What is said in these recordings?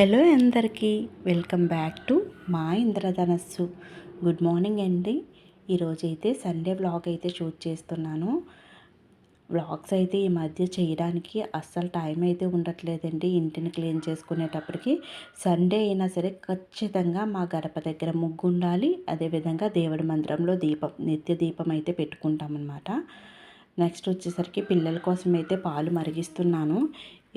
Hello అందరికీ, welcome back to మా ఇంద్రధనస్సు. గుడ్ మార్నింగ్ అండి. ఈరోజైతే సండే వ్లాగ్ అయితే షూట్ చేస్తున్నాను. వ్లాగ్స్ అయితే ఈ మధ్య చేయడానికి అస్సలు టైం అయితే ఉండట్లేదండి. ఇంటిని క్లీన్ చేసుకునేటప్పటికి సండే అయినా సరే ఖచ్చితంగా మా గడప దగ్గర ముగ్గు ఉండాలి. అదేవిధంగా దేవుడి మందిరంలో నిత్య దీపం అయితే పెట్టుకుంటామన్నమాట. నెక్స్ట్ వచ్చేసరికి పిల్లల కోసం అయితే పాలు మరిగిస్తున్నాను.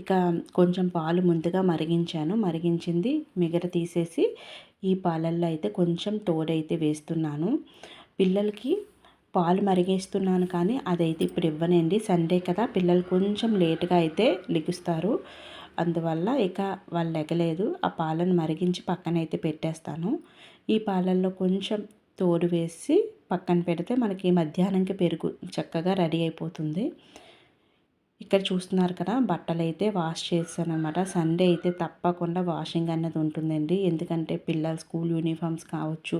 ఇక కొంచెం పాలు ముందుగా మరిగించింది మిగడ తీసేసి ఈ పాలల్లో అయితే కొంచెం తోడైతే వేస్తున్నాను. పిల్లలకి పాలు మరిగిస్తున్నాను కానీ అదైతే ఇప్పుడు ఇవ్వనండి. సండే కదా, పిల్లలు కొంచెం లేటుగా అయితే లెగుస్తారు. అందువల్ల ఇక వాళ్ళు లెగలేదు. ఆ పాలను మరిగించి పక్కనైతే పెట్టేస్తాను. ఈ పాలల్లో కొంచెం తోడు వేసి పక్కన పెడితే మనకి మధ్యాహ్నంకి పెరుగు చక్కగా రెడీ అయిపోతుంది. ఇక్కడ చూస్తున్నారు కదా, బట్టలు అయితే వాష్ చేశాను అనమాట. సండే అయితే తప్పకుండా వాషింగ్ అన్నది ఉంటుందండి. ఎందుకంటే పిల్లల స్కూల్ యూనిఫామ్స్ కావచ్చు,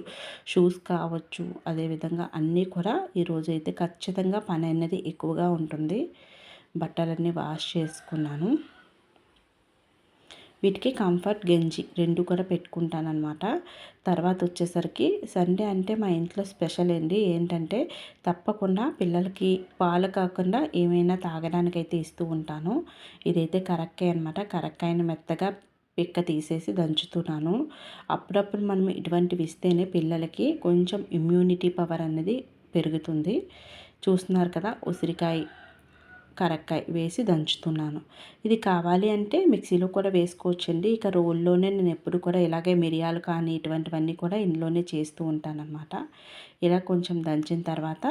షూస్ కావచ్చు, అదేవిధంగా అన్నీ కూడా ఈరోజు అయితే ఖచ్చితంగా పని అనేది ఎక్కువగా ఉంటుంది. బట్టలన్నీ వాష్ చేసుకున్నాను. వీటికి కంఫర్ట్ గంజి రెండు కూడా పెట్టుకుంటానమాట. తర్వాత వచ్చేసరికి సండే అంటే మా ఇంట్లో స్పెషల్ అండి. ఏంటంటే తప్పకుండా పిల్లలకి పాలు కాకుండా ఏమైనా తాగడానికైతే ఇస్తూ ఉంటాను. ఇదైతే కరక్కాయ అనమాట. కరక్కాయని మెత్తగా పిక్క తీసేసి దంచుతున్నాను. అప్పుడప్పుడు మనం ఇటువంటివి ఇస్తేనే పిల్లలకి కొంచెం ఇమ్యూనిటీ పవర్ అనేది పెరుగుతుంది. చూస్తున్నారు కదా, ఉసిరికాయ కరక్కాయ వేసి దంచుతున్నాను. ఇది కావాలి అంటే మిక్సీలో కూడా వేసుకోవచ్చండి. ఇక రోల్లోనే నేను ఎప్పుడు కూడా ఇలాగే మిరియాలు కానీ ఇటువంటివన్నీ కూడా ఇంట్లోనే చేస్తూ ఉంటానన్నమాట. ఇలా కొంచెం దంచిన తర్వాత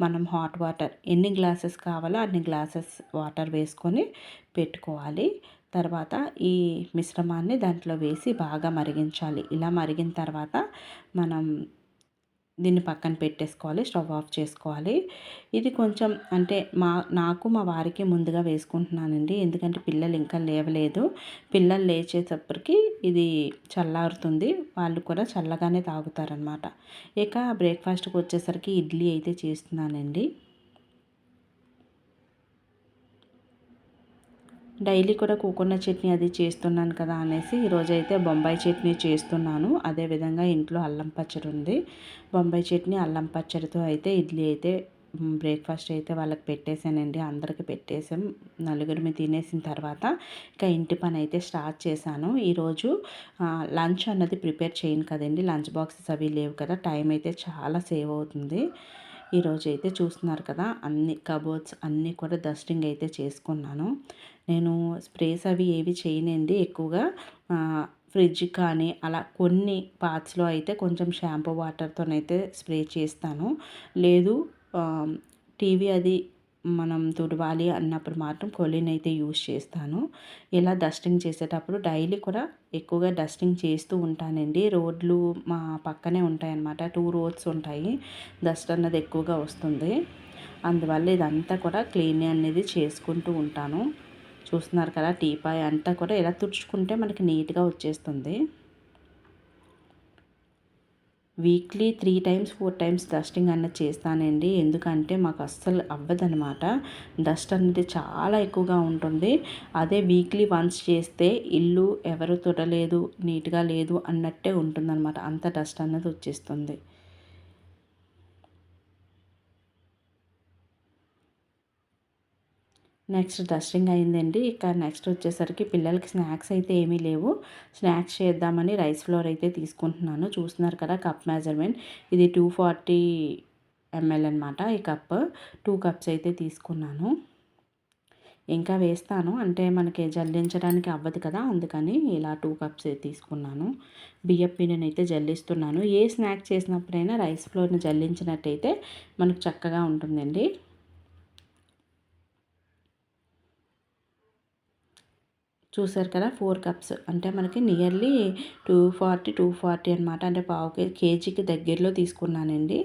మనం హాట్ వాటర్ ఎన్ని గ్లాసెస్ కావాలో అన్ని గ్లాసెస్ వాటర్ వేసుకొని పెట్టుకోవాలి. తర్వాత ఈ మిశ్రమాన్ని దాంట్లో వేసి బాగా మరిగించాలి. ఇలా మరిగిన తర్వాత మనం దీన్ని పక్కన పెట్టేసుకోవాలి. స్టవ్ ఆఫ్ చేసుకోవాలి. ఇది కొంచెం అంటే నాకు మా వారికి ముందుగా వేసుకుంటున్నానండి. ఎందుకంటే పిల్లలు ఇంకా లేవలేదు. పిల్లలు లేచేటప్పటికి ఇది చల్లారుతుంది. వాళ్ళు కూడా చల్లగానే తాగుతారనమాట. ఇక బ్రేక్ఫాస్ట్కి వచ్చేసరికి ఇడ్లీ అయితే చేస్తున్నానండి. డైలీ కూడా కోకోనట్ చట్నీ అది చేస్తున్నాను కదా అనేసి ఈరోజైతే బొంబాయి చట్నీ చేస్తున్నాను. అదేవిధంగా ఇంట్లో అల్లం పచ్చడి ఉంది. బొంబాయి చట్నీ అల్లం పచ్చడితో అయితే ఇడ్లీ అయితే బ్రేక్ఫాస్ట్ అయితే వాళ్ళకి పెట్టేశానండి. అందరికి పెట్టేసాం. నలుగురిమి తినేసిన తర్వాత ఇక ఇంటి పని అయితే స్టార్ట్ చేశాను. ఈరోజు లంచ్ అన్నది ప్రిపేర్ చేయను కదండి. లంచ్ బాక్సెస్ అవి లేవు కదా, టైం అయితే చాలా సేవ్ అవుతుంది. ఈరోజు అయితే చూస్తున్నారు కదా, అన్ని కబోర్డ్స్ అన్నీ కూడా డస్టింగ్ అయితే చేసుకున్నాను. నేను స్ప్రేస్ అవి ఏవి చేయనండి. ఎక్కువగా ఫ్రిడ్జ్ కానీ అలా కొన్ని పార్ట్స్లో అయితే కొంచెం షాంపూ వాటర్తోనైతే స్ప్రే చేస్తాను. లేదు టీవీ అది మనం తుడవాలి అన్నప్పుడు మాత్రం కొలీన్ అయితే యూస్ చేస్తాను. ఇలా డస్టింగ్ చేసేటప్పుడు డైలీ కూడా ఎక్కువగా డస్టింగ్ చేస్తూ ఉంటానండి. రోడ్లు మా పక్కనే ఉంటాయన్నమాట. 2 రోడ్స్ ఉంటాయి. డస్ట్ అన్నది ఎక్కువగా వస్తుంది. అందువల్ల ఇదంతా కూడా క్లీన్ అనేది చేసుకుంటూ ఉంటాను. చూస్తున్నారు కదా, టీపాయ్ అంతా కూడా ఇలా తుడుచుకుంటే మనకి నీట్గా వచ్చేస్తుంది. వీక్లీ 3 టైమ్స్ 4 టైమ్స్ డస్టింగ్ అన్నది చేస్తానండి. ఎందుకంటే మాకు అస్సలు అవ్వదనమాట. డస్ట్ అనేది చాలా ఎక్కువగా ఉంటుంది. అదే వీక్లీ వన్స్ చేస్తే ఇల్లు ఎవరు తుడలేదు, నీట్గా లేదు అన్నట్టే ఉంటుందన్నమాట. అంత డస్ట్ అన్నది వచ్చేస్తుంది. నెక్స్ట్ డస్టింగ్ అయిందండి. ఇక నెక్స్ట్ వచ్చేసరికి పిల్లలకి స్నాక్స్ అయితే ఏమీ లేవు. స్నాక్స్ చేద్దామని రైస్ ఫ్లోర్ అయితే తీసుకుంటున్నాను. చూస్తున్నారు కదా, కప్ మెజర్మెంట్ ఇది 240 ml అనమాట. ఈ కప్ 2 కప్స్ అయితే తీసుకున్నాను. ఇంకా వేస్తాను, అంటే మనకి జల్లించడానికి అవ్వదు కదా, అందుకని ఇలా 2 కప్స్ తీసుకున్నాను. బియ్యం పిండిని అయితే జల్లిస్తున్నాను. ఏ స్నాక్ చేసినప్పుడైనా రైస్ ఫ్లోర్ని జల్లించినట్టయితే మనకు చక్కగా ఉంటుందండి. చూసారు కదా, 4 కప్స్ అంటే మనకి నియర్లీ 240 అనమాట. అంటే పావు కేజీకి దగ్గరలో తీసుకున్నానండి.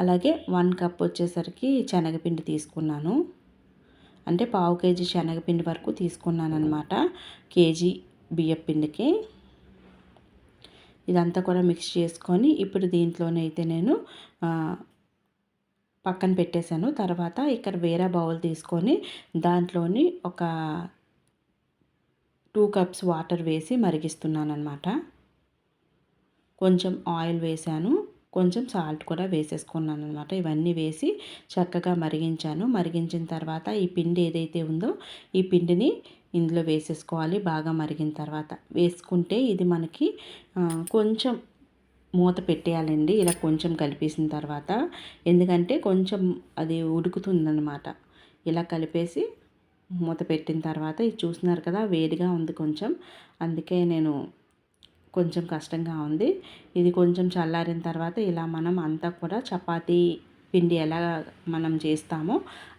అలాగే 1 కప్ వచ్చేసరికి శనగపిండి తీసుకున్నాను. అంటే పావు కేజీ శనగపిండి వరకు తీసుకున్నాను అనమాట కేజీ బియ్యపిండికి. ఇదంతా కూడా మిక్స్ చేసుకొని ఇప్పుడు దీంట్లోనైతే నేను పక్కన పెట్టేశాను. తర్వాత ఇక్కడ వేరే బౌల్ తీసుకొని దాంట్లోని ఒక 2 కప్స్ వాటర్ వేసి మరిగిస్తున్నానన్నమాట. కొంచెం ఆయిల్ వేసాను, కొంచెం సాల్ట్ కూడా వేసేసుకున్నాను అనమాట. ఇవన్నీ వేసి చక్కగా మరిగించాను. మరిగించిన తర్వాత ఈ పిండి ఏదైతే ఉందో ఈ పిండిని ఇందులో వేసేసుకోవాలి. బాగా మరిగిన తర్వాత వేసుకుంటే ఇది మనకి కొంచెం మూత పెట్టేయాలండి. ఇలా కొంచెం కలిపేసిన తర్వాత, ఎందుకంటే కొంచెం అది ఉడుకుతుందన్నమాట. ఇలా కలిపేసి మూత పెట్టిన తర్వాత ఇది చూస్తున్నారు కదా, వేడిగా ఉంది కొంచెం, అందుకే నేను కొంచెం కష్టంగా ఉంది. ఇది కొంచెం చల్లారిన తర్వాత ఇలా మనం అంతా కూడా చపాతీ పిండి ఎలా మనం చేస్తామో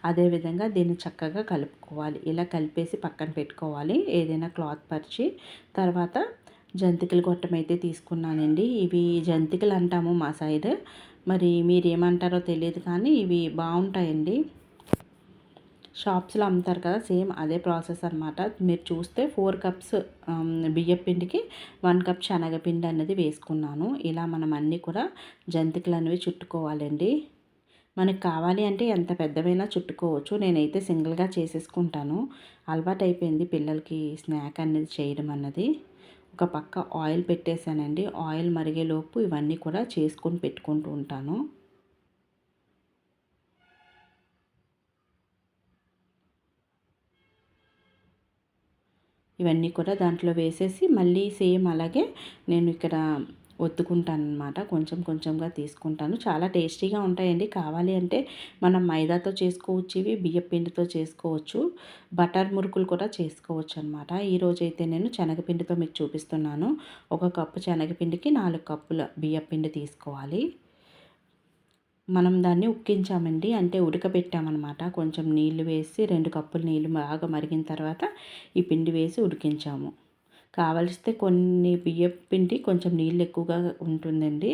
అదేవిధంగా దీన్ని చక్కగా కలుపుకోవాలి. ఇలా కలిపేసి పక్కన పెట్టుకోవాలి, ఏదైనా క్లాత్ పరిచి. తర్వాత జంతికల గొట్టం అయితే తీసుకున్నానండి. ఇవి జంతికలు అంటాము మా సైడ్, మరి మీరు ఏమంటారో తెలియదు కానీ ఇవి బాగుంటాయండి. షాప్స్లో అమ్ముతారు కదా, సేమ్ అదే ప్రాసెస్ అనమాట. మీరు చూస్తే 4 కప్స్ బియ్యం పిండికి 1 కప్ శనగపిండి అనేది వేసుకున్నాను. ఇలా మనం అన్నీ కూడా జంతికలు అనేవి చుట్టుకోవాలండి. మనకు కావాలి అంటే ఎంత పెద్దవైనా చుట్టుకోవచ్చు. నేనైతే సింగిల్గా చేసేసుకుంటాను. అలవాటు అయిపోయింది పిల్లలకి స్నాక్ అనేది చేయడం అన్నది. ఒక పక్క ఆయిల్ పెట్టేశానండి. ఆయిల్ మరిగేలోపు ఇవన్నీ కూడా చేసుకొని పెట్టుకుంటూ ఉంటాను. ఇవన్నీ కూడా దాంట్లో వేసేసి మళ్ళీ సేమ్ అలాగే నేను ఇక్కడ ఒత్తుకుంటానన్నమాట. కొంచెం కొంచెంగా తీసుకుంటాను. చాలా టేస్టీగా ఉంటాయండి. కావాలి అంటే మనం మైదాతో చేసుకోవచ్చు, ఇవి బియ్యం పిండితో చేసుకోవచ్చు, బటర్ మురుకులు కూడా చేసుకోవచ్చు అనమాట. ఈరోజైతే నేను శనగపిండితో మీకు చూపిస్తున్నాను. 1 కప్పు శనగపిండికి 4 కప్పుల బియ్యం పిండి తీసుకోవాలి. మనం దాన్ని ఉక్కించామండి, అంటే ఉడకబెట్టామన్నమాట. కొంచెం నీళ్లు వేసి 2 కప్పుల నీళ్ళు బాగా మరిగిన తర్వాత ఈ పిండి వేసి ఉడికించాము. కావలిస్తే కొన్ని బియ్యం పిండి కొంచెం నీళ్ళు ఎక్కువగా ఉంటుందండి,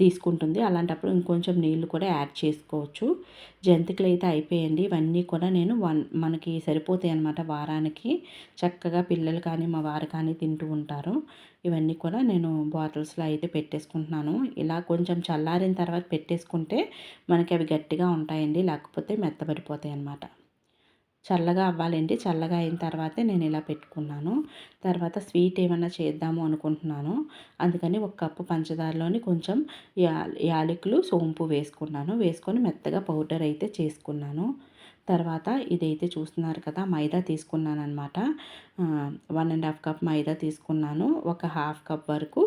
తీసుకుంటుంది. అలాంటప్పుడు ఇంకొంచెం నీళ్ళు కూడా యాడ్ చేసుకోవచ్చు. జంతికలు అయితే అయిపోయాయండి. ఇవన్నీ కూడా నేను మనకి సరిపోతాయి అన్నమాట వారానికి. చక్కగా పిల్లలు కానీ మా వారు కానీ తింటూ ఉంటారు. ఇవన్నీ కూడా నేను బాటిల్స్లో అయితే పెట్టేసుకుంటున్నాను. ఇలా కొంచెం చల్లారిన తర్వాత పెట్టేసుకుంటే మనకి అవి గట్టిగా ఉంటాయండి, లేకపోతే మెత్తబడిపోతాయి అన్నమాట. చల్లగా అవ్వాలండి. చల్లగా అయిన తర్వాతే నేను ఇలా పెట్టుకున్నాను. తర్వాత స్వీట్ ఏమన్నా చేద్దాము అనుకుంటున్నాను. అందుకని 1 కప్పు పంచదారలోని కొంచెం యాలకులు, సోంపు వేసుకున్నాను. వేసుకొని మెత్తగా పౌడర్ అయితే చేసుకున్నాను. తర్వాత ఇదైతే చూస్తున్నారు కదా, మైదా తీసుకున్నానమాట. 1½ కప్ మైదా తీసుకున్నాను. ఒక ½ కప్ వరకు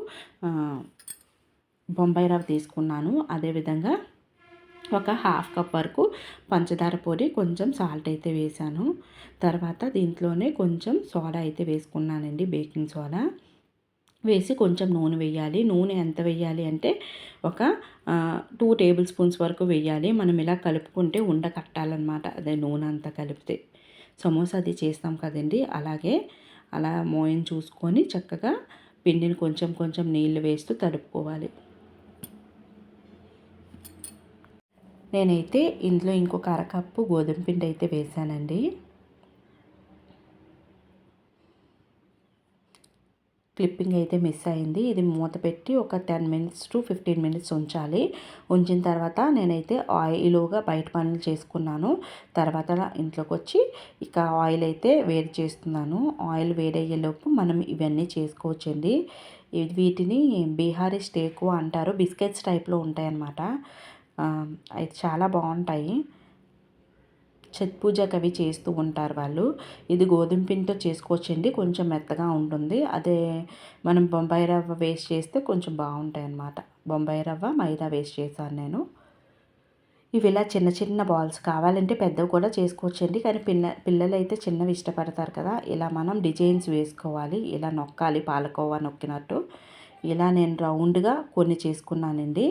బొంబాయి రవ్వ తీసుకున్నాను. అదేవిధంగా ఒక ½ కప్ వరకు పంచదార పొడి, కొంచెం సాల్ట్ అయితే వేసాను. తర్వాత దీంట్లోనే కొంచెం సోడా అయితే వేసుకున్నానండి, బేకింగ్ సోడా వేసి కొంచెం నూనె వేయాలి. నూనె ఎంత వేయాలి అంటే ఒక 2 టేబుల్ స్పూన్స్ వరకు వేయాలి. మనం ఇలా కలుపుకుంటే ఉండ కట్టాలన్నమాట. అదే నూనె అంతా కలిపితే సమోసా అది చేస్తాం కదండి, అలాగే అలా మోయం చూసుకొని చక్కగా పిండిని కొంచెం కొంచెం నీళ్ళు వేస్తూ తడుపుకోవాలి. నేనైతే ఇందులో ఇంకొక అరకప్పు గోధుమ పిండి అయితే వేసానండి. క్లిప్పింగ్ అయితే మిస్ అయింది. ఇది మూత పెట్టి ఒక 10 మినిట్స్ టు 15 మినిట్స్ ఉంచాలి. ఉంచిన తర్వాత నేనైతే ఈలోగా బయట పనులు చేసుకున్నాను. తర్వాత ఇంట్లోకి వచ్చి ఇక ఆయిల్ అయితే వేడి చేస్తున్నాను. ఆయిల్ వేడయ్యేలోపు మనం ఇవన్నీ చేసుకోవచ్చండి. వీటిని బీహారీ స్టేకు అంటారు. బిస్కెట్స్ టైప్లో ఉంటాయన్నమాట. అవి చాలా బాగుంటాయి. ఛత్ పూజకి అవి చేస్తూ ఉంటారు వాళ్ళు. ఇది గోధుమ పిండితో చేసుకోవచ్చండి, కొంచెం మెత్తగా ఉంటుంది. అదే మనం బొంబాయి రవ్వ వేస్ట్ చేస్తే కొంచెం బాగుంటాయి అన్నమాట. బొంబాయి రవ్వ, మైదా వేస్ట్ చేశాను నేను. ఇవి ఇలా చిన్న చిన్న బాల్స్, కావాలంటే పెద్దవి కూడా చేసుకోవచ్చండి, కానీ పిల్లలు అయితే చిన్నవి ఇష్టపడతారు కదా. ఇలా మనం డిజైన్స్ వేసుకోవాలి. ఇలా నొక్కాలి, పాలకోవా నొక్కినట్టు. ఇలా నేను రౌండ్గా కొన్ని చేసుకున్నానండి.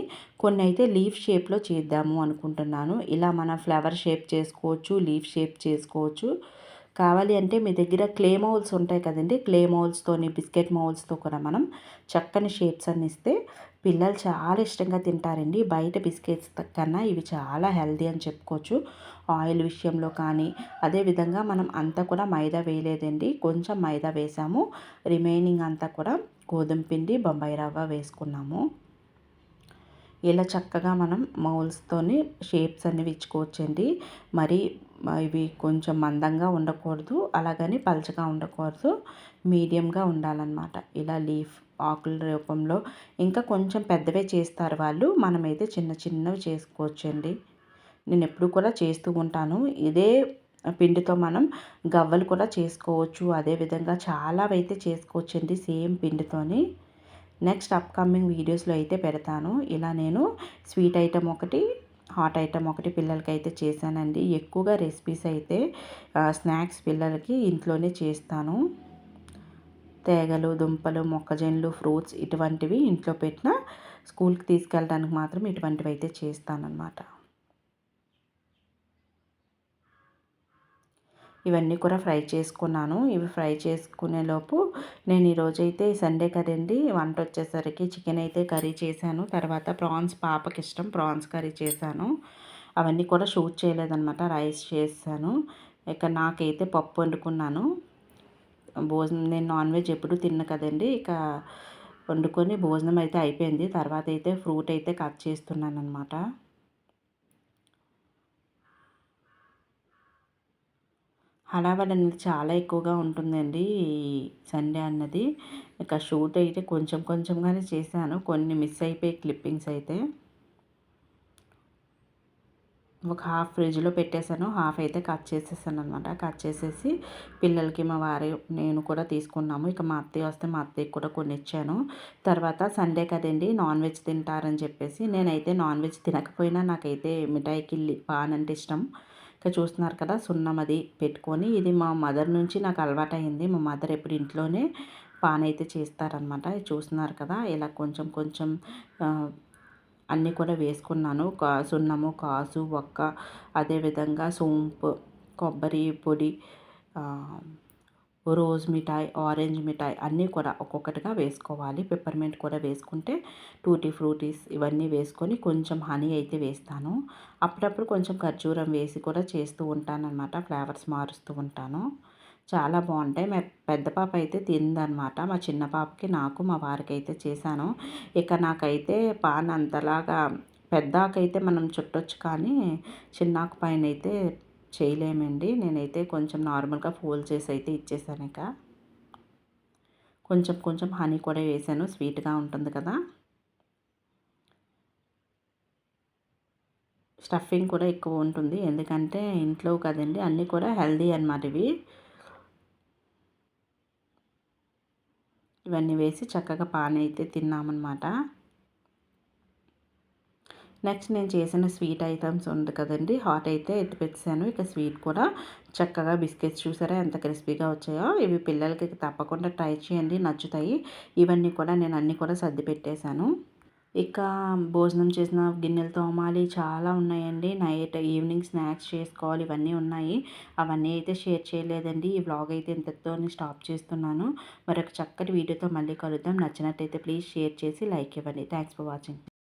కొన్ని అయితే లీఫ్ షేప్లో చేద్దాము అనుకుంటున్నాను. ఇలా మనం ఫ్లవర్ షేప్ చేసుకోవచ్చు, లీఫ్ షేప్ చేసుకోవచ్చు. కావాలి అంటే మీ దగ్గర క్లే మౌల్స్ ఉంటాయి కదండి, క్లే మౌల్స్తోని, బిస్కెట్ మౌల్స్తో కూడా మనం చక్కని షేప్స్ అన్ని ఇస్తే పిల్లలు చాలా ఇష్టంగా తింటారండి. బయట బిస్కెట్స్ కన్నా ఇవి చాలా హెల్దీ అని చెప్పుకోవచ్చు, ఆయిల్ విషయంలో కానీ. అదేవిధంగా మనం అంతా కూడా మైదా వేయలేదండి, కొంచెం మైదా వేసాము. రిమైనింగ్ అంతా కూడా గోధుమ పిండి, బొంబాయి రవ్వ వేసుకున్నాము. ఇలా చక్కగా మనం మౌల్స్తోని షేప్స్ అనేవి ఇచ్చుకోవచ్చండి. మరి ఇవి కొంచెం మందంగా ఉండకూడదు, అలాగని పలచగా ఉండకూడదు, మీడియంగా ఉండాలన్నమాట. ఇలా లీఫ్ ఆకుల రూపంలో ఇంకా కొంచెం పెద్దవే చేస్తారు వాళ్ళు. మనమైతే చిన్న చిన్నవి చేసుకోవచ్చండి. నేను ఎప్పుడు కూడా చేస్తూ ఉంటాను. ఇదే పిండితో మనం గవ్వలు కూడా చేసుకోవచ్చు. అదేవిధంగా చాలావైతే చేసుకోవచ్చండి సేమ్ పిండితోని. నెక్స్ట్ అప్కమింగ్ వీడియోస్లో అయితే పెడతాను. ఇలా నేను స్వీట్ ఐటెం ఒకటి, హాట్ ఐటెం ఒకటి పిల్లలకైతే చేశానండి. ఎక్కువగా రెసిపీస్ అయితే స్నాక్స్ పిల్లలకి ఇంట్లోనే చేస్తాను. తేగలు, దుంపలు, మొక్కజొన్నలు, ఫ్రూట్స్ ఇటువంటివి ఇంట్లో పెట్టిన స్కూల్కి తీసుకెళ్ళడానికి మాత్రం ఇటువంటివి అయితే చేస్తానన్నమాట. ఇవన్నీ కూడా ఫ్రై చేసుకున్నాను. ఇవి ఫ్రై చేసుకునేలోపు నేను ఈరోజైతే సండే కదండి, వంట వచ్చేసరికి చికెన్ అయితే కర్రీ చేశాను. తర్వాత ప్రాన్స్ పాపకి ఇష్టం, ప్రాన్స్ కర్రీ చేశాను. అవన్నీ కూడా షూట్ చేయలేదన్నమాట, రైస్ చేశాను. ఇక నాకైతే పప్పు వండుకున్నాను. భోజనం నేను నాన్ వెజ్ ఎప్పుడు తిన్న కదండి, ఇక వండుకొని భోజనం అయితే అయిపోయింది. తర్వాత అయితే ఫ్రూట్ అయితే కట్ చేస్తున్నాను అనమాట. హడావిడి అనేది చాలా ఎక్కువగా ఉంటుందండి ఈ సండే అన్నది. ఇక షూట్ అయితే కొంచెం కొంచెంగానే చేశాను. కొన్ని మిస్ అయిపోయి క్లిప్పింగ్స్ అయితే. ఒక హాఫ్ ఫ్రిడ్జ్‌లో పెట్టేసాను. హాఫ్ అయితే కట్ చేసేసాననమాట. కట్ చేసేసి పిల్లలకి, మా వారు, నేను కూడా తీసుకున్నాము. ఇక మా అత్తయ్య వస్తే మా అత్తయ్యకి కూడా కొన్ని ఇచ్చాను. తర్వాత సండే కదండీ, నాన్ వెజ్ తింటారని చెప్పేసి నేనైతే నాన్ వెజ్ తినకపోయినా నాకైతే మిఠాయి కిళ్ళి పాన్ అంటే ఇష్టం. ఇక చూస్తున్నారు కదా, సున్నం అది పెట్టుకొని, ఇది మా మదర్ నుంచి నాకు అలవాటయింది. మా మదర్ ఎప్పుడు ఇంట్లోనే పాన్ అయితే చేస్తారనమాట. చూస్తున్నారు కదా, ఇలా కొంచెం కొంచెం అన్నీ కూడా వేసుకున్నాను. సున్నము, కాజు, వక్క, అదేవిధంగా సోంపు, కొబ్బరి పొడి, రోజ్ మిఠాయి, ఆరెంజ్ మిఠాయి అన్నీ కూడా ఒక్కొక్కటిగా వేసుకోవాలి. పెప్పర్మెంట్ కూడా వేసుకుంటే, టూటీ ఫ్రూటీస్ ఇవన్నీ వేసుకొని కొంచెం హనీ అయితే వేస్తాను. అప్పుడప్పుడు కొంచెం ఖర్జూరం వేసి కూడా చేస్తూ ఉంటానన్నమాట. ఫ్లేవర్స్ మారుస్తూ ఉంటాను. చాలా బాగుంటాయి. మా పెద్ద పాప అయితే తిందనమాట. మా చిన్న పాపకి, నాకు, మా వారికి అయితే చేశాను. ఇక నాకైతే పాన్ అంతలాగా పెద్దాకైతే మనం చుట్టొచ్చు, కానీ చిన్నాకు పైన అయితే చేయలేమండి. నేనైతే కొంచెం నార్మల్గా ఫోల్డ్ చేసి అయితే ఇచ్చేసాను. ఇక కొంచెం కొంచెం హనీ కూడా వేసాను, స్వీట్గా ఉంటుంది కదా. స్టఫింగ్ కూడా ఎక్కువ ఉంటుంది, ఎందుకంటే ఇంట్లో కదండి, అన్నీ కూడా హెల్దీ అన్నమాట ఇవి. ఇవన్నీ వేసి చక్కగా పాన్ అయితే తిన్నామన్నమాట. నెక్స్ట్ నేను చేసిన స్వీట్ ఐటమ్స్ ఉంది కదండి, హాట్ అయితే ఎత్తి పెట్టాను. ఇక స్వీట్ కూడా చక్కగా బిస్కెట్స్ చూసారా ఎంత క్రిస్పీగా వచ్చాయో. ఇవి పిల్లలకి తప్పకుండా ట్రై చేయండి, నచ్చుతాయి. ఇవన్నీ కూడా నేను అన్నీ కూడా సర్ది పెట్టేశాను. ఇక భోజనం చేసిన గిన్నెలు తోమాలి, చాలా ఉన్నాయండి. నైట్ ఈవినింగ్ స్నాక్స్ చేసుకోవాలి, ఇవన్నీ ఉన్నాయి. అవన్నీ అయితే షేర్ చేయలేదండి. ఈ వ్లాగ్ అయితే ఇంతటితోనే స్టాప్ చేస్తున్నాను. మరొక చక్కటి వీడియోతో మళ్ళీ కలుద్దాం. నచ్చినట్టయితే ప్లీజ్ షేర్ చేసి లైక్ ఇవ్వండి. Thanks for watching.